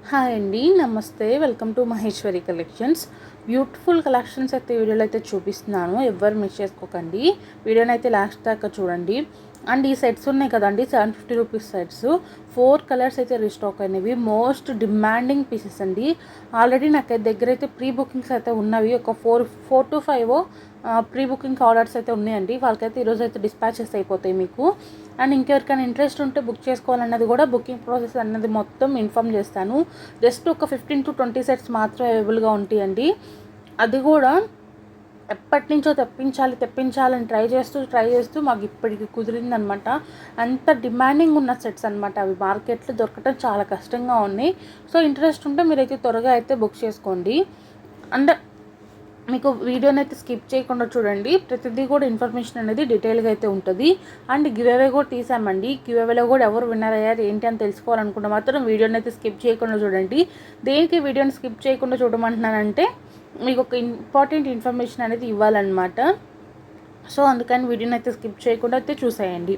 Hi అండి, నమస్తే. Welcome to Maheshwari collections. Beautiful collections అయితే వీడియోలో అయితే చూపిస్తున్నాను. ఎవ్వరు మిస్ చేసుకోకండి. వీడియోని అయితే లాస్ట్ దాకా చూడండి. అండ్ ఈ సెట్స్ ఉన్నాయి కదండి, 750 రూపీస్ సెట్స్. 4 కలర్స్ అయితే రీస్టాక్ అయినవి. మోస్ట్ డిమాండింగ్ పీసెస్ అండి. ఆల్రెడీ నాకు దగ్గర అయితే ప్రీ బుకింగ్స్ అయితే ఉన్నవి. ఒక 4 to 5 ప్రీ బుకింగ్ ఆర్డర్స్ అయితే ఉన్నాయండి. వాళ్ళకైతే ఈరోజు అయితే డిస్పాచెస్ అయిపోతాయి మీకు. అండ్ ఇంకెవరికైనా ఇంట్రెస్ట్ ఉంటే బుక్ చేసుకోవాలన్నది కూడా బుకింగ్ ప్రాసెస్ అన్నది మొత్తం ఇన్ఫామ్ చేస్తాను. జస్ట్ ఒక 15 to 20 సెట్స్ మాత్రం అవైలబుల్గా ఉంటాయండి. అది కూడా ఎప్పటి నుంచో తెప్పించాలని ట్రై చేస్తూ మాకు ఇప్పటికి కుదిరిందనమాట. అంత డిమాండింగ్ ఉన్న సెట్స్ అనమాట. అవి మార్కెట్లో దొరకటం చాలా కష్టంగా ఉన్నాయి. సో ఇంట్రెస్ట్ ఉంటే మీరైతే త్వరగా అయితే బుక్ చేసుకోండి. అండ్ మీకు వీడియోని అయితే స్కిప్ చేయకుండా చూడండి. ప్రతిదీ కూడా ఇన్ఫర్మేషన్ అనేది డీటెయిల్గా అయితే ఉంటుంది. అండ్ గివ్ అవే కూడా తీసామండి. గివ్ అవేలో కూడా ఎవరు విన్నర్ అయ్యారు ఏంటి అని తెలుసుకోవాలనుకుంటే మాత్రం వీడియోని అయితే స్కిప్ చేయకుండా చూడండి. దేనికి వీడియోని స్కిప్ చేయకుండా చూడమంటున్నానంటే మీకు ఒక ఇంపార్టెంట్ ఇన్ఫర్మేషన్ అనేది ఇవ్వాలన్నమాట. సో అందుకని వీడియోని అయితే స్కిప్ చేయకుండా అయితే చూసేయండి.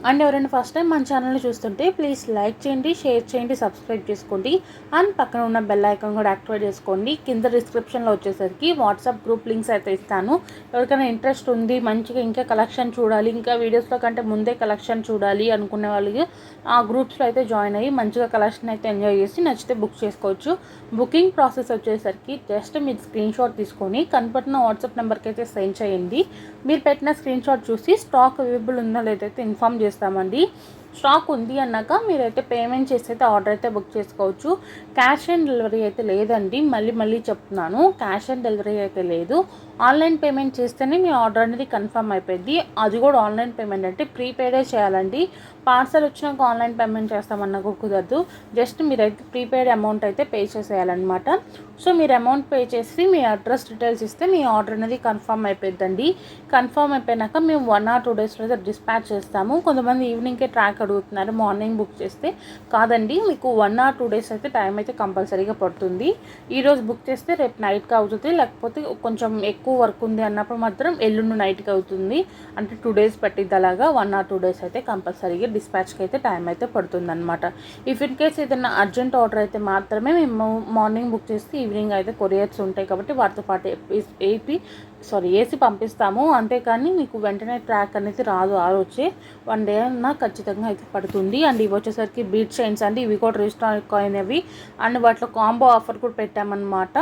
అండ్ ఎవరైనా ఫస్ట్ టైం మన ఛానల్ని చూస్తుంటే ప్లీజ్ లైక్ చేయండి, షేర్ చేయండి, సబ్స్క్రైబ్ చేసుకోండి. అండ్ పక్కన ఉన్న బెల్ ఐకాన్ కూడా యాక్టివేట్ చేసుకోండి. కింద డిస్క్రిప్షన్లో వచ్చేసరికి వాట్సాప్ గ్రూప్ లింక్స్ అయితే ఇస్తాను. ఎవరికైనా ఇంట్రెస్ట్ ఉంది, మంచిగా ఇంకా కలెక్షన్ చూడాలి, ఇంకా వీడియోస్లో కంటే ముందే కలెక్షన్ చూడాలి అనుకునే వాళ్ళకి ఆ గ్రూప్స్లో అయితే జాయిన్ అయ్యి మంచిగా కలెక్షన్ అయితే ఎంజాయ్ చేసి నచ్చితే బుక్ చేసుకోవచ్చు. బుకింగ్ ప్రాసెస్ వచ్చేసరికి జస్ట్ మీరు స్క్రీన్ షాట్ తీసుకొని కనపడిన వాట్సాప్ నెంబర్కి అయితే సెండ్ చేయండి. మీరు పెట్టిన స్క్రీన్ షాట్ చూసి స్టాక్ అవైలబుల్ ఉందో లేదైతే ఇన్ఫామ్ చేస్తామండి. స్టాక్ ఉంది అన్నాక మీరైతే పేమెంట్ చేసి అయితే ఆర్డర్ అయితే బుక్ చేసుకోవచ్చు. క్యాష్ ఆన్ డెలివరీ అయితే లేదండి. మళ్ళీ చెప్తున్నాను, క్యాష్ ఆన్ డెలివరీ అయితే లేదు. ఆన్లైన్ పేమెంట్ చేస్తేనే మీ ఆర్డర్ అనేది కన్ఫర్మ్ అయిపోయింది. అది కూడా ఆన్లైన్ పేమెంట్ అంటే ప్రీపెయిడే చేయాలండి. పార్సల్ వచ్చినాక ఆన్లైన్ పేమెంట్ చేస్తామన్నా కుదరదు. జస్ట్ మీరైతే ప్రీపెయిడ్ అమౌంట్ అయితే పే చేసేయాలన్నమాట. సో మీరు అమౌంట్ పే చేసి మీ అడ్రస్ డీటెయిల్స్ ఇస్తే మీ ఆర్డర్ అనేది కన్ఫర్మ్ అయిపోయిందండి. కన్ఫర్మ్ అయిపోయినాక మేము 1 or 2 డేస్లో అయితే డిస్పాచ్ చేస్తాము. కొంతమంది ఈవినింగ్కే ట్రాక్ అడుగుతున్నారు, మార్నింగ్ బుక్ చేస్తే. కాదండి, మీకు 1 or 2 డేస్ అయితే టైం అయితే కంపల్సరీగా పడుతుంది. ఈరోజు బుక్ చేస్తే రేపు నైట్కి అవుతుంది, లేకపోతే కొంచెం ఎక్కువ వర్క్ ఉంది అన్నప్పుడు మాత్రం ఎల్లుండి నైట్కి అవుతుంది. అంటే 2 డేస్ పట్టిద్ది. అలాగా 1 or 2 డేస్ అయితే కంపల్సరీగా డిస్పాచ్కి అయితే టైం అయితే పడుతుంది అనమాట. ఇఫ్ ఇన్ కేస్ ఏదైనా అర్జెంట్ ఆర్డర్ అయితే మాత్రమే మేము మార్నింగ్ బుక్ చేస్తే ఈవినింగ్ అయితే కొరియర్స్ ఉంటాయి కాబట్టి వాటితో పాటు ఏసీ పంపిస్తాము. అంతేకాని మీకు వెంటనే ట్రాక్ అనేది రాదు. ఆ రోజే 1 day అన్నా ఖచ్చితంగా అయితే పడుతుంది. అండ్ ఇవి వచ్చేసరికి బీట్ చైన్స్ అండి. ఇవి కూడా రీస్టాక్ అయినవి. అండ్ వాటిలో కాంబో ఆఫర్ కూడా పెట్టామన్నమాట.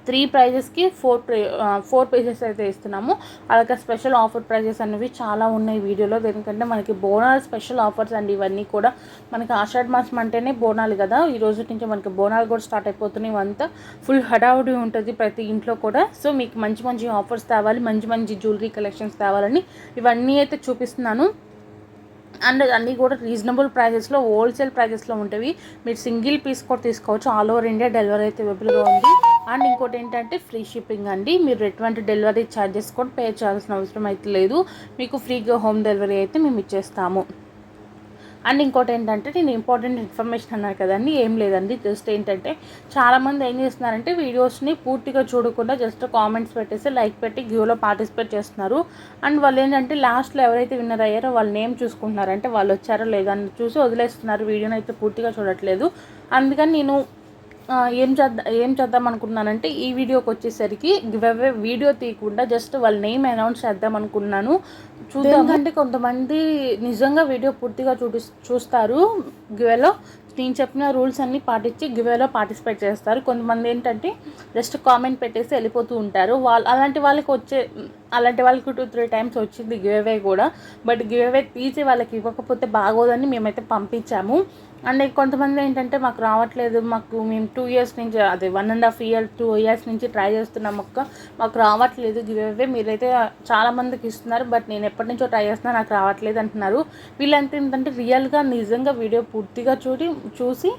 3 ప్రైజెస్కి 4 పీసెస్ అయితే ఇస్తున్నాము. అలాగే స్పెషల్ ఆఫర్ ప్రైజెస్ అనేవి చాలా ఉన్నాయి వీడియోలో. ఎందుకంటే మనకి బోనాలు స్పెషల్ ఆఫర్స్ అండి ఇవన్నీ కూడా. మనకి ఆషాఢ మాసం అంటేనే బోనాలు కదా. ఈ రోజు నుంచి మనకి బోనాలు కూడా స్టార్ట్ అయిపోతున్నాయి. ఇవంతా ఫుల్ హడావుడి ఉంటుంది ప్రతి ఇంట్లో కూడా. సో మీకు మంచి ఆఫర్స్ తేవాలి, మంచి జ్యువెలరీ కలెక్షన్స్ తేవాలని ఇవన్నీ అయితే చూపిస్తున్నాను. అండ్ అన్నీ కూడా రీజనబుల్ ప్రైజెస్లో, హోల్సేల్ ప్రైజెస్లో ఉంటాయి. మీరు సింగిల్ పీస్ కూడా తీసుకోవచ్చు. ఆల్ ఓవర్ ఇండియా డెలివరీ అయితే అవైలబుల్గా ఉంది. అండ్ ఇంకోటి ఏంటంటే ఫ్రీ షిప్పింగ్ అండి. మీరు ఎటువంటి డెలివరీ ఛార్జెస్ కూడా పే చేయాల్సిన అవసరం అయితే లేదు. మీకు ఫ్రీగా హోమ్ డెలివరీ అయితే మేము ఇచ్చేస్తాము. అండ్ ఇంకోటి ఏంటంటే నేను ఇంపార్టెంట్ ఇన్ఫర్మేషన్ అన్నాను కదండి, ఏం లేదండి. జస్ట్ ఏంటంటే చాలామంది ఏం చేస్తున్నారంటే వీడియోస్ని పూర్తిగా చూడకుండా జస్ట్ కామెంట్స్ పెట్టేసి లైక్ పెట్టి గివ్లో పార్టిసిపేట్ చేస్తున్నారు. అండ్ వాళ్ళు ఏంటంటే లాస్ట్లో ఎవరైతే విన్నర్ అయ్యారో వాళ్ళ నేమ్ చూసుకుంటున్నారు. అంటే వాళ్ళు వచ్చారో లేదో అని చూసి వదిలేస్తున్నారు. వీడియోని అయితే పూర్తిగా చూడట్లేదు. అందుకని నేను ఏం చేద్దాం అనుకున్నానంటే ఈ వీడియోకి వచ్చేసరికి గివ్ అవే వీడియో తీయకుండా జస్ట్ వాళ్ళ నేమ్ అనౌన్స్ చేద్దాం అనుకున్నాను. చూద్దాం. అంటే కొంతమంది నిజంగా వీడియో పూర్తిగా చూస్తారు. గివేలో నేను చెప్పిన రూల్స్ అన్నీ పాటించి గివేలో పార్టిసిపేట్ చేస్తారు. కొంతమంది ఏంటంటే జస్ట్ కామెంట్ పెట్టేసి వెళ్ళిపోతూ ఉంటారు. అలాంటి వాళ్ళకి 2-3 times వచ్చింది గివ్ కూడా. బట్ గివ్ తీసి వాళ్ళకి ఇవ్వకపోతే బాగోదని మేమైతే పంపించాము. అండ్ కొంతమంది ఏంటంటే మాకు రావట్లేదు, మేము 2 years నుంచి, అదే 1.5 year 2 years నుంచి ట్రై చేస్తున్నాం మాకు రావట్లేదు గివ్. మీరైతే చాలామందికి ఇస్తున్నారు, బట్ నేను ఎప్పటి నుంచో ట్రై చేస్తున్నా, నాకు రావట్లేదు అంటున్నారు. వీళ్ళంతా ఏంటంటే రియల్గా నిజంగా వీడియో పూర్తిగా చూసి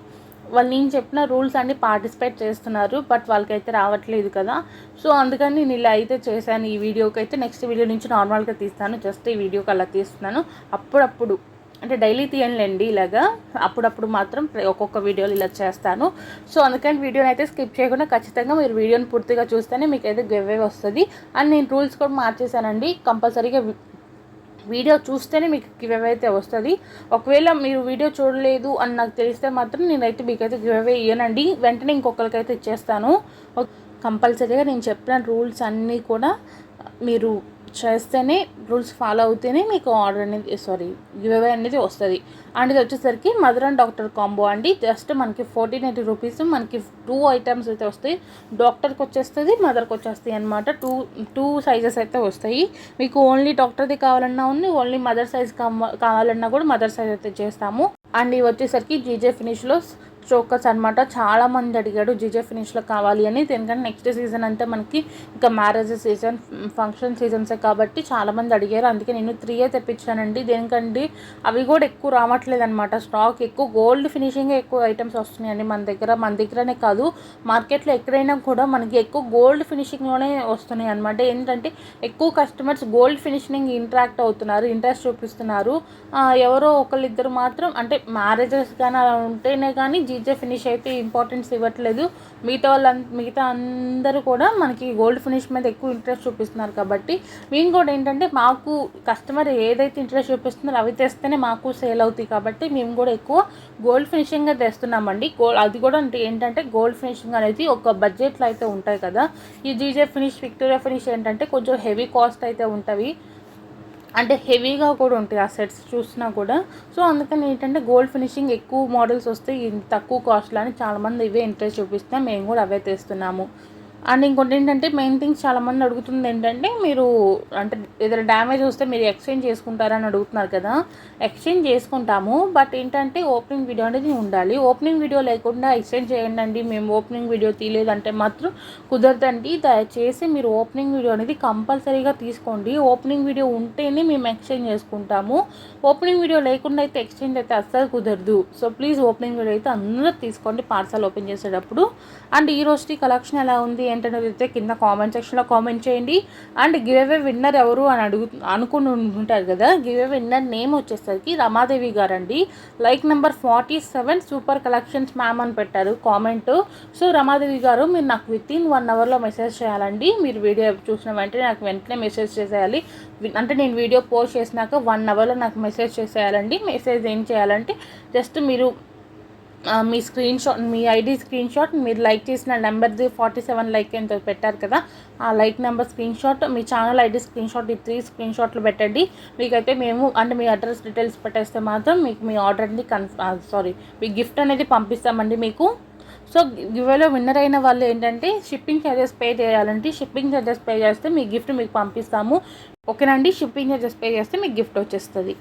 వాళ్ళు నేను చెప్పిన రూల్స్ అన్నీ పార్టిసిపేట్ చేస్తున్నారు. బట్ వాళ్ళకైతే రావట్లేదు కదా. సో అందుకని నేను ఇలా అయితే చేశాను. ఈ వీడియోకి అయితే నెక్స్ట్ వీడియో నుంచి నార్మల్గా తీస్తాను. జస్ట్ ఈ వీడియోకి అలా తీస్తున్నాను. అప్పుడప్పుడు అంటే డైలీ తీయనులేండి, ఇలాగా అప్పుడప్పుడు మాత్రం ఒక్కొక్క వీడియోలు ఇలా చేస్తాను. సో అందుకని వీడియోని అయితే స్కిప్ చేయకుండా ఖచ్చితంగా మీరు వీడియోని పూర్తిగా చూస్తేనే మీకు అయితే గివ్ అవే వస్తుంది. అండ్ నేను రూల్స్ కూడా మార్చేసానండి. కంపల్సరీగా వీడియో చూస్తేనే మీకు గివ్ అవే అయితే వస్తుంది. ఒకవేళ మీరు వీడియో చూడలేదు అని నాకు తెలిస్తే మాత్రం నేనైతే మీకైతే గివ్ అవే ఇవ్వనండి, వెంటనే ఇంకొకరికైతే ఇచ్చేస్తాను. కంపల్సరీగా నేను చెప్పిన రూల్స్ అన్నీ కూడా మీరు చేస్తేనే, రూల్స్ ఫాలో అవుతేనే మీకు ఆర్డర్ అనేది గివ్ అవే అనేది వస్తుంది. అండ్ ఇది వచ్చేసరికి మదర్ అండ్ డాక్టర్ కాంబో అండి. జస్ట్ మనకి 1480 రూపీస్, మనకి 2 ఐటమ్స్ అయితే వస్తాయి. డాక్టర్కి వచ్చేస్తుంది, మదర్కి వచ్చేస్తాయి అనమాట. టూ సైజెస్ అయితే వస్తాయి. మీకు ఓన్లీ డాక్టర్ది కావాలన్నా ఉంది, ఓన్లీ మదర్ సైజ్ కావాలన్నా కూడా మదర్ సైజ్ అయితే చేస్తాము. అండ్ ఇవి వచ్చేసరికి జీజే ఫినిష్లో చోకర్స్ అనమాట. చాలామంది అడిగాడు జీజే ఫినిష్లో కావాలి అని. ఎందుకంటే నెక్స్ట్ సీజన్ అంటే మనకి ఇంకా మ్యారేజ్ సీజన్, ఫంక్షన్ సీజన్సే కాబట్టి చాలామంది అడిగారు. అందుకే నేను 3 తెప్పించానండి. దేనికంటే అవి కూడా ఎక్కువ రావట్లేదు అనమాట, స్టాక్ ఎక్కువ గోల్డ్ ఫినిషింగ్ ఎక్కువ ఐటమ్స్ వస్తున్నాయండి మన దగ్గరనే కాదు, మార్కెట్లో ఎక్కడైనా కూడా మనకి ఎక్కువ గోల్డ్ ఫినిషింగ్లోనే వస్తున్నాయి అనమాట. ఏంటంటే ఎక్కువ కస్టమర్స్ గోల్డ్ ఫినిషింగ్ ఇంట్రెస్ట్ చూపిస్తున్నారు. ఎవరో ఒకళ్ళిద్దరు మాత్రం అంటే మ్యారేజెస్ కానీ అలా ఉంటేనే కానీ జీజే ఫినిష్ అయితే ఇంపార్టెన్స్ ఇవ్వట్లేదు. మిగతా అందరూ కూడా మనకి గోల్డ్ ఫినిష్ మీద ఎక్కువ ఇంట్రెస్ట్ చూపిస్తున్నారు. కాబట్టి మేము కూడా ఏంటంటే మాకు కస్టమర్ ఏదైతే ఇంట్రెస్ట్ చూపిస్తున్నారో అవి తెస్తేనే మాకు సేల్ అవుతాయి. కాబట్టి మేము కూడా ఎక్కువ గోల్డ్ ఫినిషింగ్గా తెస్తున్నామండి. అది కూడా ఏంటంటే గోల్డ్ ఫినిషింగ్ అనేది ఒక బడ్జెట్లో అయితే ఉంటాయి కదా. ఈ జీజే ఫినిష్, విక్టోరియా ఫినిష్ ఏంటంటే కొంచెం హెవీ కాస్ట్ అయితే ఉంటుంది, అంటే హెవీగా కూడా ఉంటాయి ఆ సెట్స్ చూసినా కూడా. సో అందుకని ఏంటంటే గోల్డ్ ఫినిషింగ్ ఎక్కువ మోడల్స్ వస్తాయి తక్కువ కాస్ట్లో అని చాలామంది ఇవే ఇంట్రెస్ట్ చూపిస్తున్నాం, మేము కూడా అవే తెస్తున్నాము. అండ్ ఇంకోటి ఏంటంటే మెయిన్ థింగ్స్ చాలామంది అడుగుతుంది ఏంటంటే మీరు అంటే ఏదైనా డ్యామేజ్ వస్తే మీరు ఎక్స్చేంజ్ చేసుకుంటారని అడుగుతున్నారు కదా. ఎక్స్చేంజ్ చేసుకుంటాము, బట్ ఏంటంటే ఓపెనింగ్ వీడియో అనేది ఉండాలి. ఓపెనింగ్ వీడియో లేకుండా ఎక్స్చేంజ్ చేయండి, మేము ఓపెనింగ్ వీడియో తీయలేదంటే మాత్రం కుదరదండి. దయచేసి మీరు ఓపెనింగ్ వీడియో అనేది కంపల్సరీగా తీసుకోండి. ఓపెనింగ్ వీడియో ఉంటేనే మేము ఎక్స్చేంజ్ చేసుకుంటాము. ఓపెనింగ్ వీడియో లేకుండా అయితే ఎక్స్చేంజ్ అయితే అస్సలు కుదరదు. సో ప్లీజ్ ఓపెనింగ్ వీడియో అయితే అందరూ తీసుకోండి పార్సల్ ఓపెన్ చేసేటప్పుడు. అండ్ ఈ రోజుకి కలెక్షన్ ఎలా ఉంది ఏంటనేది అయితే కింద కామెంట్ సెక్షన్లో కామెంట్ చేయండి. అండ్ గివ్ అవే విన్నర్ ఎవరు అని అనుకుని ఉంటారు కదా. గివ్ అవే విన్నర్ నేమ్ వచ్చేసరికి రమాదేవి గారండి. Like number 47 super collections ma'am అని పెట్టారు కామెంట్. సో రమాదేవి గారు మీరు నాకు వితిన్ 1 అవర్లో మెసేజ్ చేయాలండి. మీరు వీడియో చూసిన వెంటనే నాకు వెంటనే మెసేజ్ చేసేయాలి. అంటే నేను వీడియో పోస్ట్ చేసినాక 1 అవర్లో నాకు మెసేజ్ చేసేయాలండి. మెసేజ్ ఏం చేయాలంటే జస్ట్ మీరు మీ మీ ఐడి స్క్రీన్ షాట్, మీరు లైక్ చేసిన నెంబర్ది 47 లైక్ ఎంతో పెట్టారు కదా, ఆ లైక్ నెంబర్ స్క్రీన్ షాట్, మీ ఛానల్ ఐడి స్క్రీన్ షాట్, ఈ 3 స్క్రీన్ షాట్లు పెట్టండి. మీకైతే మేము అంటే మీ అడ్రస్ డీటెయిల్స్ పెట్టేస్తే మాత్రం మీకు మీ ఆర్డర్ని మీ గిఫ్ట్ అనేది పంపిస్తామండి మీకు. సో గివ్వేలో విన్నర్ అయిన వాళ్ళు ఏంటంటే షిప్పింగ్ ఛార్జెస్ పే చేయాలండి. షిప్పింగ్ ఛార్జెస్ పే చేస్తే మీ గిఫ్ట్ మీకు పంపిస్తాము. ఓకేనండి, షిప్పింగ్ ఛార్జెస్ పే చేస్తే మీకు గిఫ్ట్ వచ్చేస్తుంది.